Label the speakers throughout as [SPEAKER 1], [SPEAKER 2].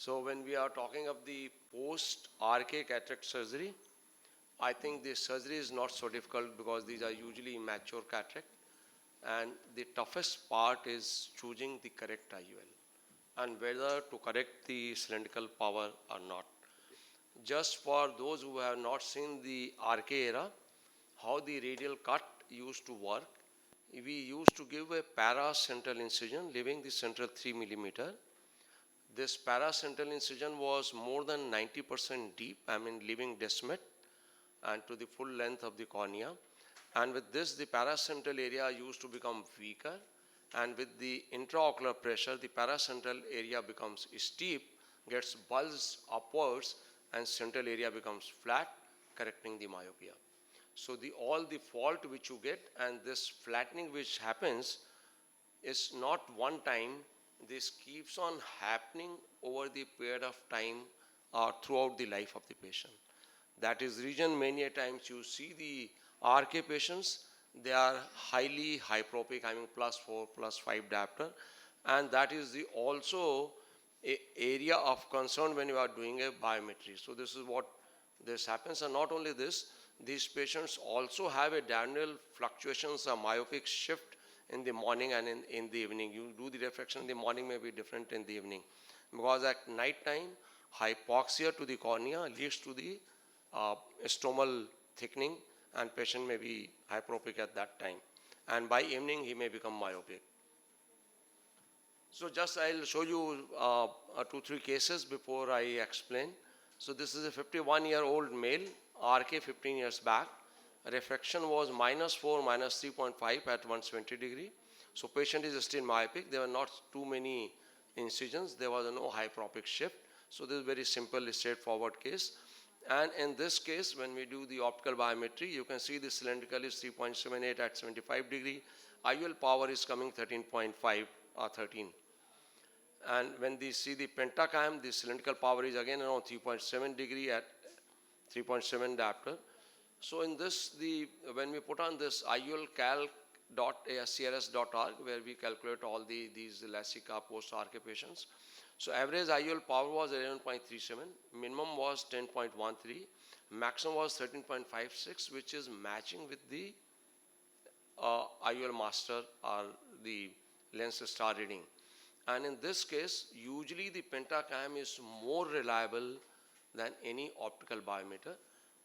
[SPEAKER 1] So when we are talking of the post-RK cataract surgery, I think the surgery is not so difficult because these are usually mature cataract, and the toughest part is choosing the correct IUL and whether to correct the cylindrical power or not. Just for those who have not seen the RK era, how the radial cut used to work, we used to give a paracentral incision leaving the central 3 millimeter. This paracentral incision was more than 90% deep, leaving descent and to the full length of the cornea. And with this, the paracentral area used to become weaker, and with the intraocular pressure, the paracentral area becomes steep, gets bulged upwards, and central area becomes flat, correcting the myopia. So all the fault which you get and this flattening which happens is not one time. This keeps on happening over the period of time or throughout the life of the patient. That is the reason many a times you see the RK patients, they are highly hyperopic, having +4, +5 diopter, and that is the also a area of concern when you are doing a biometry. So this is what this happens, and not only this, these patients also have a diurnal fluctuations, a myopic shift in the morning and in the evening. You do the refraction in the morning, may be different in the evening, because at night time hypoxia to the cornea leads to the stromal thickening, and patient may be hyperopic at that time, and by evening he may become myopic. So just I'll show you 2-3 cases before I explain. So this is a 51-year-old male, RK 15 years back. Refraction was -4, -3.5 at 120 degree. So patient is still myopic. There were not too many incisions. There was no hyperopic shift. So this is very simple, straightforward case. And in this case, when we do the optical biometry, you can see the cylindrical is 3.78 at 75 degree. IUL power is coming 13.5 or 13. And when we see the pentacam, the cylindrical power is again around 3.7 degree at 3.7 diopter. So in this, when we put on this iulcalc.crs.org, where we calculate all these LASIK post-RK patients. So average IUL power was 11.37, minimum was 10.13, maximum was 13.56, which is matching with the IUL master or the lens star reading. And in this case, usually the pentacam is more reliable than any optical biometer.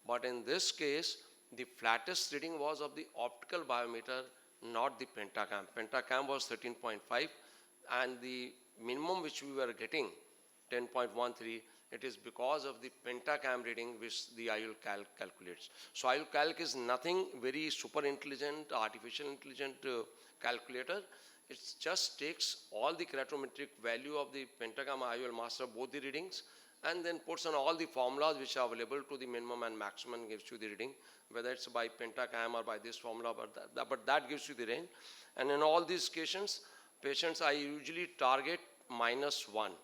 [SPEAKER 1] But in this case, the flattest reading was of the optical biometer, not the pentacam. Pentacam was 13.5, and the minimum which we were getting, 10.13, it is because of the pentacam reading which the IUL calc calculates. So IUL calc is nothing very super intelligent, artificial intelligent calculator. It just takes all the keratometric value of the pentacam IUL master, both the readings, and then puts on all the formulas which are available to the minimum and maximum and gives you the reading, whether it's by pentacam or by this formula, but that gives you the range. And in all these cases, patients I usually target -1.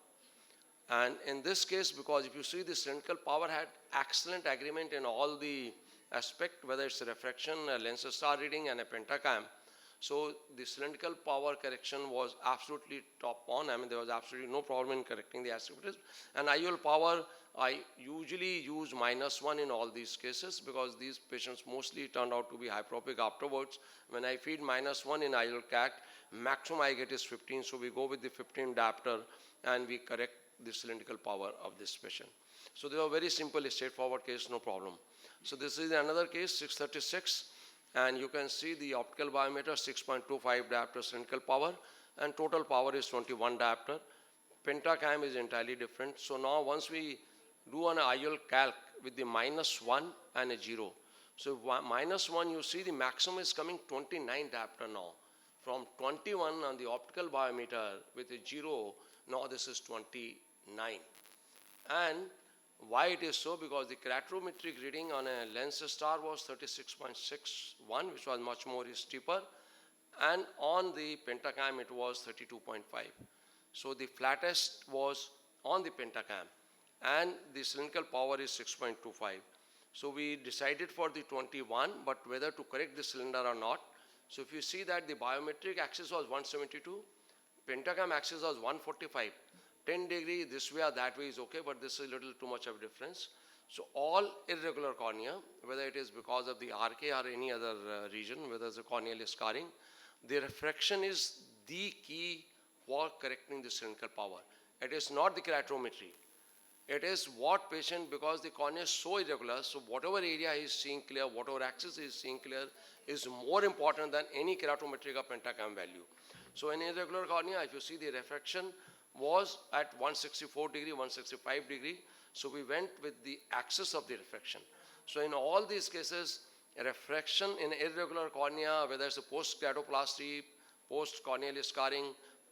[SPEAKER 1] And in this case, because if you see the cylindrical power had excellent agreement in all the aspect, whether it's a refraction, a lens star reading, and a pentacam. So the cylindrical power correction was absolutely top on. There was absolutely no problem in correcting the astigmatism. And IUL power, I usually use -1 in all these cases because these patients mostly turned out to be hyperopic afterwards. When I feed -1 in IUL CAT, maximum I get is 15. So we go with the 15 diopter and we correct the cylindrical power of this patient. So they are very simple, straightforward case, no problem. So this is another case, 636. And you can see the optical biometer 6.25 diopter cylindrical power, and total power is 21 diopter. Pentacam is entirely different. So now once we do an IUL calc with the -1 and a 0. So -1, you see the maximum is coming 29 diopter now. From 21 on the optical biometer with a 0, now this is 29. And why it is so? Because the keratometric reading on a lens star was 36.61, which was much more steeper, and on the pentacam it was 32.5. So the flattest was on the pentacam, and the cylindrical power is 6.25. So we decided for the 21, but whether to correct the cylinder or not. So if you see that the biometric axis was 172, pentacam axis was 145, 10 degree this way or that way is okay, but this is a little too much of a difference. So all irregular cornea, whether it is because of the RK or any other region, whether it's a corneal scarring, the refraction is the key for correcting the clinical power. It is not the keratometry. It is what patient, because the cornea is so irregular, so whatever area he is seeing clear, whatever axis he is seeing clear is more important than any keratometric or pentacam value. So in irregular cornea, if you see, the refraction was at 164 degree, 165 degree. So we went with the axis of the refraction. So in all these cases, refraction in irregular cornea, whether it's a post-keratoplasty, post-corneal scarring,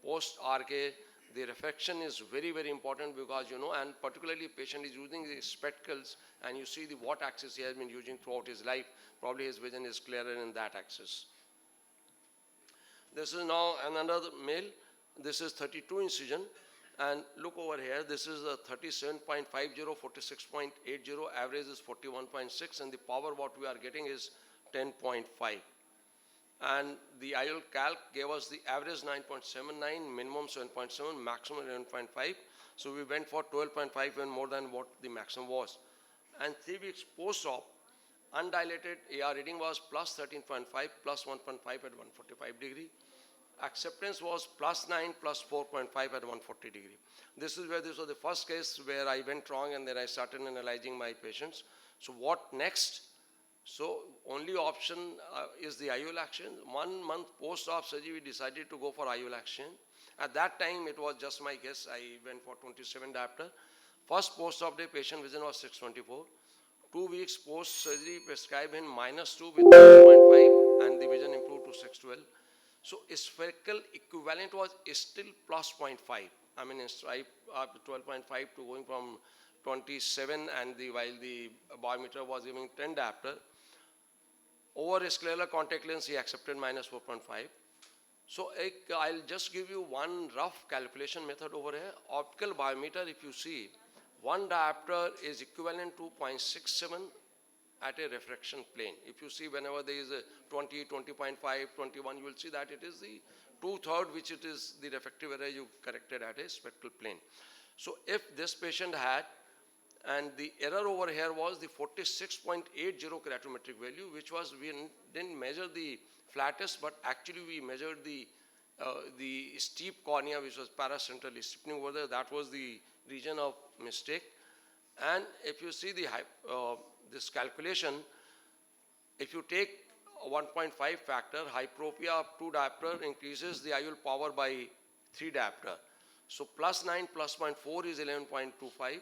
[SPEAKER 1] post-RK, the refraction is very, very important, because and particularly patient is using the spectacles, and you see the what axis he has been using throughout his life. Probably his vision is clearer in that axis. This is now another male. This is 32 incision, and look over here. This is a 37.50, 46.80. Average is 41.6, and the power what we are getting is 10.5. And the IOL calc gave us the average 9.79, minimum 7.7, maximum 11.5. So we went for 12.5, and more than what the maximum was. And 3 weeks post-op, undilated AR reading was plus 13.5, plus 1.5 at 145 degree. Acceptance was plus 9, plus 4.5 at 140 degree. This was the first case where I went wrong, and then I started analyzing my patients. So what next? So only option is the IOL action. 1 month post-op surgery, we decided to go for IOL action. At that time, it was just my guess. I went for 27 diopter. First post-op day, patient vision was 624. 2 weeks post-surgery, prescribed him -2 with 2.5, and the vision improved to 612. So spherical equivalent was still plus 0.5. I mean, stripe up to 12.5 to going from 27, and while the biometer was giving 10 diopter. Over scleral contact lens, he accepted -4.5. So I'll just give you one rough calculation method over here. Optical biometer, if you see, 1 diopter is equivalent to 0.67 at a refraction plane. If you see, whenever there is a 20, 20.5, 21, you will see that it is the 2/3, which it is the refractive error you corrected at a spectral plane. So if this patient had, and the error over here was the 46.80 keratometric value, which was, we didn't measure the flattest, but actually we measured the steep cornea, which was paracentrally steepening over there. That was the region of mistake. And if you see the this calculation, if you take 1.5 factor, hyperopia of 2 diopter increases the IOL power by 3 diopter. So plus 9 plus 0.4 is 11.25.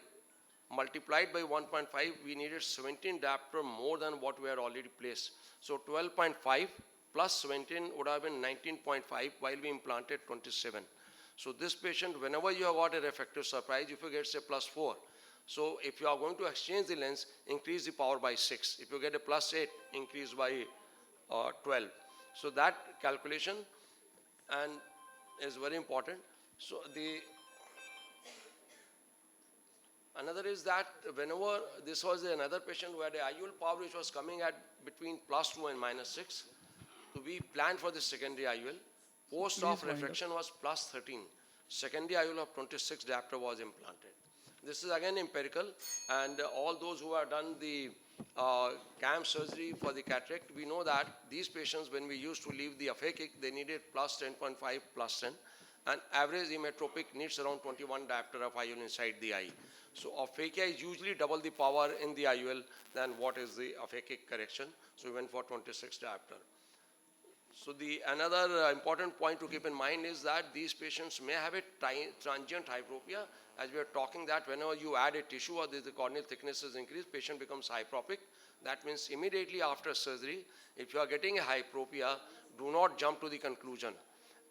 [SPEAKER 1] Multiplied by 1.5, we needed 17 diopter more than what we had already placed. So 12.5 plus 17 would have been 19.5, while we implanted 27. So this patient, whenever you have got a refractive surprise, if you get say plus 4, so if you are going to exchange the lens, increase the power by 6. If you get a plus 8, increase by 12. So that calculation and is very important. So another is that whenever this was another patient who had a IOL power which was coming at between +2 and -6, so we planned for the secondary IOL. Post-op refraction was +13. Secondary IOL of 26 diopter was implanted. This is again empirical, and all those who have done the CAM surgery for the cataract, we know that these patients, when we used to leave the aphakic, they needed +10.5, +10. And average emmetropic needs around 21 diopter of IOL inside the eye. So aphakia is usually double the power in the IOL than what is the aphakic correction. So we went for 26 diopter. So another important point to keep in mind is that these patients may have a transient hyperopia. As we are talking, that whenever you add a tissue or the corneal thickness is increased, patient becomes hyperopic. That means immediately after surgery, if you are getting a hyperopia, do not jump to the conclusion.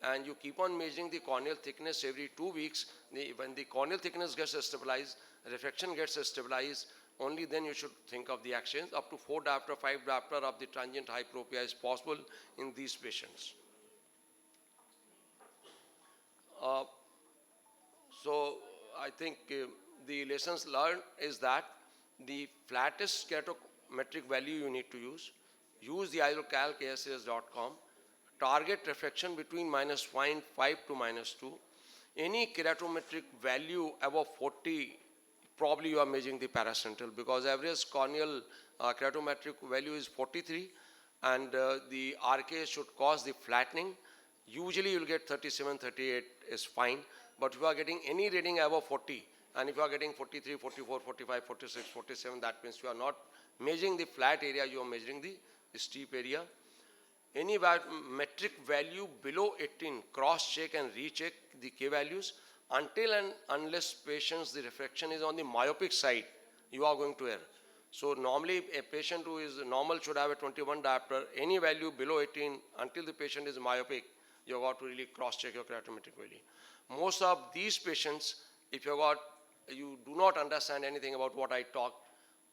[SPEAKER 1] And you keep on measuring the corneal thickness every 2 weeks. When the corneal thickness gets stabilized, refraction gets stabilized, only then you should think of the actions. Up to 4 diopter, 5 diopter of the transient hyperopia is possible in these patients. So I think the lessons learned is that the flattest keratometric value you need to use the IOLCalc ASAS.com. Target refraction between -0.5 to -2. any keratometric value above 40, probably you are measuring the paracentral, because average corneal keratometric value is 43, and the RK should cause the flattening. Usually you will get 37, 38 is fine, but if you are getting any reading above 40, and if you are getting 43, 44, 45, 46, 47, that means you are not measuring the flat area, you are measuring the steep area. Any metric value below 18, cross-check and recheck the K values. Until and unless patients, the refraction is on the myopic side, you are going to err. So normally a patient who is normal should have a 21 diopter. Any value below 18, until the patient is myopic, you have got to really cross-check your keratometric value. Most of these patients, if you do not understand anything about what I talked,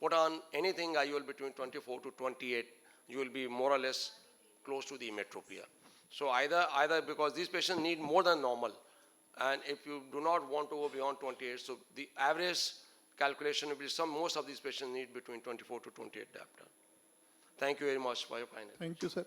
[SPEAKER 1] put on anything IOL between 24 to 28, you will be more or less close to the emmetropia. So either because these patients need more than normal, and if you do not want to go beyond 28, so the average calculation will be most of these patients need between 24 to 28 diopter. Thank you very much for your kindness.
[SPEAKER 2] Thank you, sir.